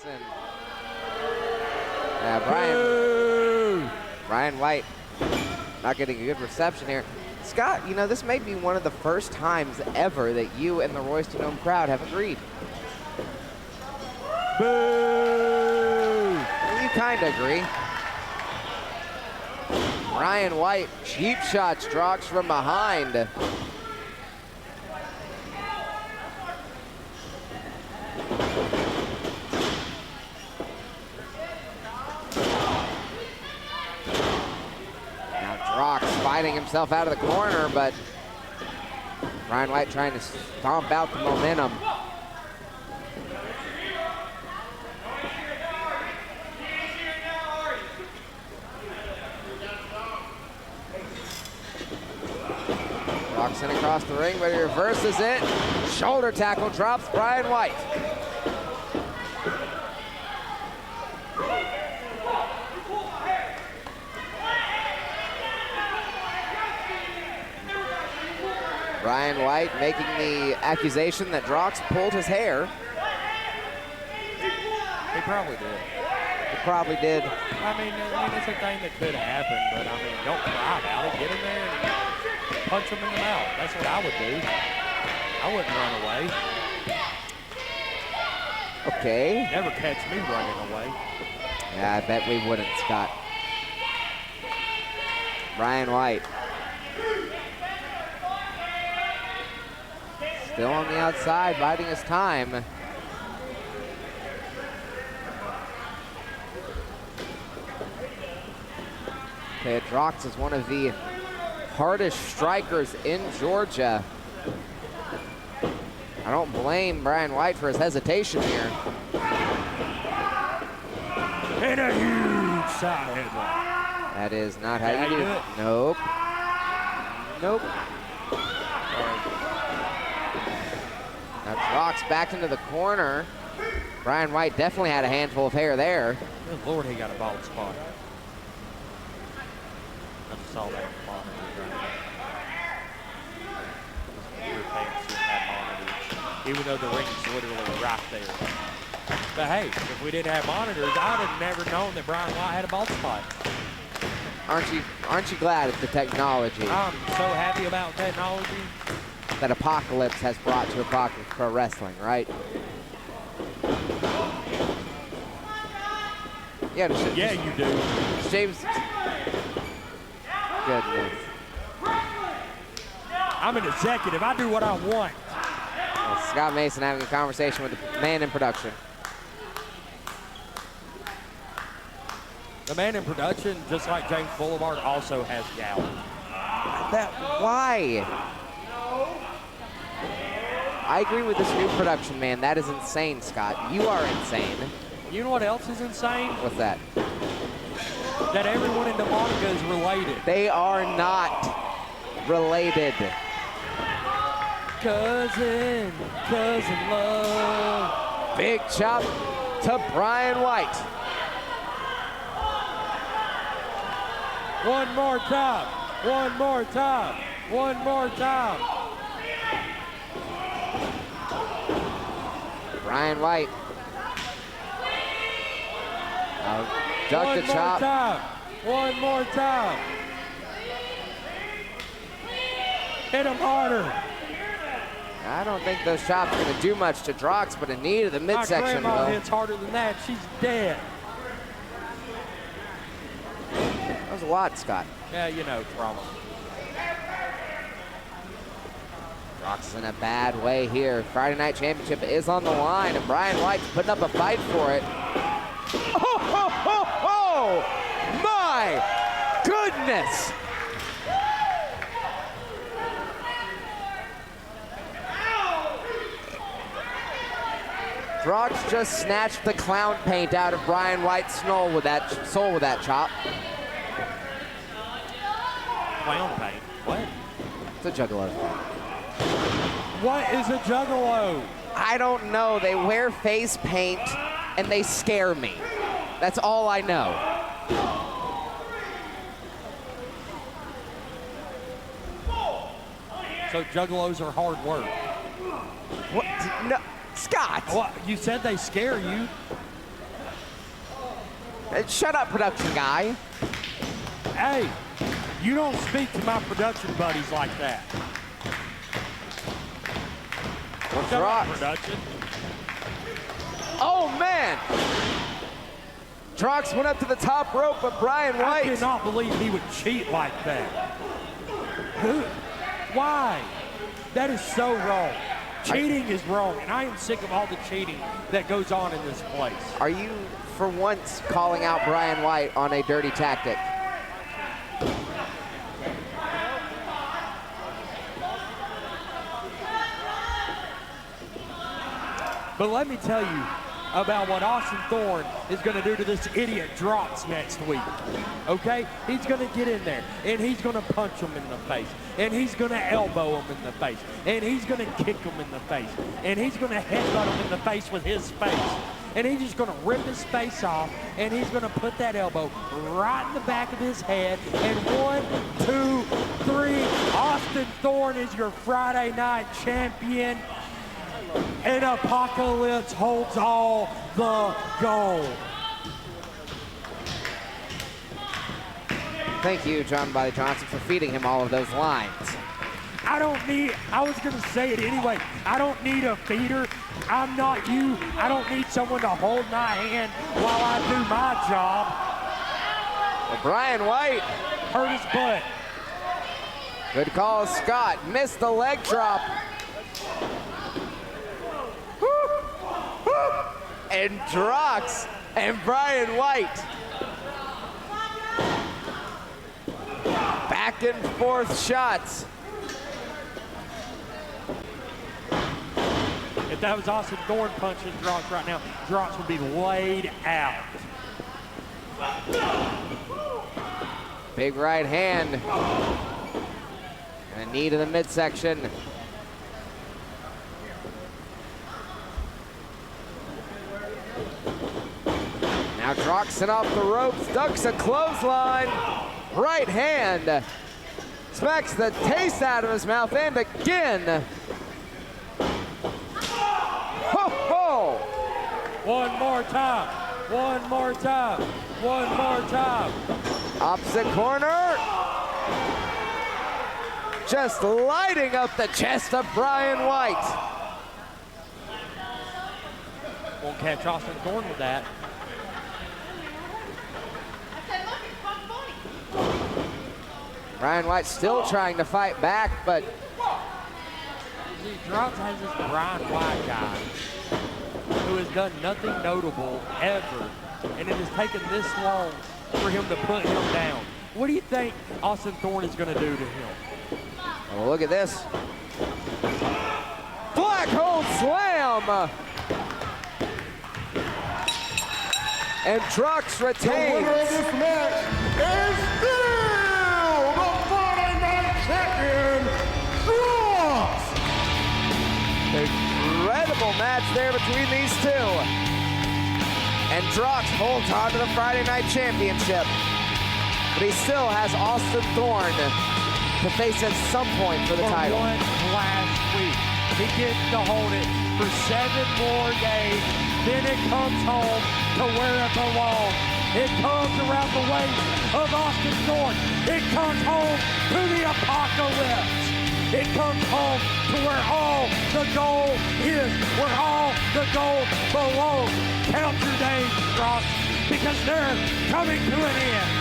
Droxx and Brian White not getting a good reception here. Scott, you know, this may be one of the first times ever that you and the Royston home crowd have agreed. Boo! You kind of agree. Brian White cheap shots Droxx from behind. Now Droxx fighting himself out of the corner, but Brian White trying to stomp out the momentum. Droxx in across the ring, but he reverses it. Shoulder tackle drops Brian White. Brian White making the accusation that Droxx pulled his hair. He probably did. He probably did. I mean, it's a thing that could happen, but I mean, don't cry about it. Get in there and punch him in the mouth. That's what I would do. I wouldn't run away. Okay. Never catch me running away. Yeah, I bet we wouldn't, Scott. Brian White. Still on the outside, biding his time. Okay, Droxx is one of the hardest strikers in Georgia. I don't blame Brian White for his hesitation here. And a huge side headlock. That is not how you do it. Nope. Nope. Now Droxx back into the corner. Brian White definitely had a handful of hair there. Good Lord, he got a bald spot. I just saw that monitor. Weird things that have monitors, even though the ring's literally right there. But hey, if we didn't have monitors, I'd have never known that Brian White had a bald spot. Aren't you glad at the technology I'm so happy about technology. that Apocalypse has brought to Apocalypse Pro Wrestling, right? Yeah, Yeah, you do. James. Goodness. I'm an executive. I do what I want. Well, Scott Mason having a conversation with the man in production. The man in production, just like James Boulevard, also has gout. Why? I agree with this new production man. That is insane, Scott. You are insane. You know what else is insane? What's that? That everyone in Demonica is related. They are not related. Cousin love. Big chop to Brian White. One more time. One more time. One more time. Brian White. Duck the chop. One more time. Hit him harder. I don't think those chops are going to do much to Droxx, but a knee to the midsection. My grandma hits harder than that. She's dead. That was a lot, Scott. Yeah, you know, trauma. Droxx is in a bad way here. Friday Night Championship is on the line, and Brian White's putting up a fight for it. Oh, ho, ho, ho! My goodness! Droxx just snatched the clown paint out of Brian White's soul with that chop. Clown paint? What? It's a juggalo. What is a juggalo? I don't know. They wear face paint and they scare me. That's all I know. So juggalos are hard work. What? No, Scott. What? You said they scare you. Shut up, production guy. Hey, you don't speak to my production buddies like that. Shut up, production. Oh, man. Droxx went up to the top rope, but Brian White. I cannot believe he would cheat like that. Who? Why? That is so wrong. Cheating is wrong, and I am sick of all the cheating that goes on in this place. Are you, for once, calling out Brian White on a dirty tactic? But let me tell you about what Austin Thorne is going to do to this idiot Droxx next week, okay? He's going to get in there, and he's going to punch him in the face, and he's going to elbow him in the face, and he's going to kick him in the face, and he's going to headbutt him in the face with his face, and he's just going to rip his face off, and he's going to put that elbow right in the back of his head, and 1, 2, 3, Austin Thorne is your Friday night champion. And Apocalypse holds all the gold. Thank you, John Body Johnson, for feeding him all of those lines. I was going to say it anyway. I don't need a feeder. I'm not you. I don't need someone to hold my hand while I do my job. Well, Brian White hurt his butt. Good call, Scott. Missed the leg drop. And Droxx and Brian White. Back and forth shots. If that was Austin Thorne punching Droxx right now, Droxx would be laid out. Big right hand. And a knee to the midsection. Now Droxx off the ropes, ducks a clothesline. Right hand. Smacks the taste out of his mouth, and again. Ho, ho! One more time. One more time. One more time. Opposite corner. Just lighting up the chest of Brian White. Won't catch Austin Thorne with that. Brian White still trying to fight back, but see, Droxx has this Brian White guy who has done nothing notable ever, and it has taken this long for him to put him down. What do you think Austin Thorne is going to do to him? oh, look at this. Black hole slam. And Droxx retains. The winner of this match is still the Friday Night Champion, Droxx. Incredible match there between these two. And Droxx holds on to the Friday Night Championship. But he still has Austin Thorne to face at some point for the title. One last week. He gets to hold it for 7 more days. Then it comes home to where it belongs. It comes around the waist of Austin Thorne. It comes home to the Apocalypse. It comes home to where all the gold is, where all the gold belongs. Count your days, Droxx, because they're coming to an end.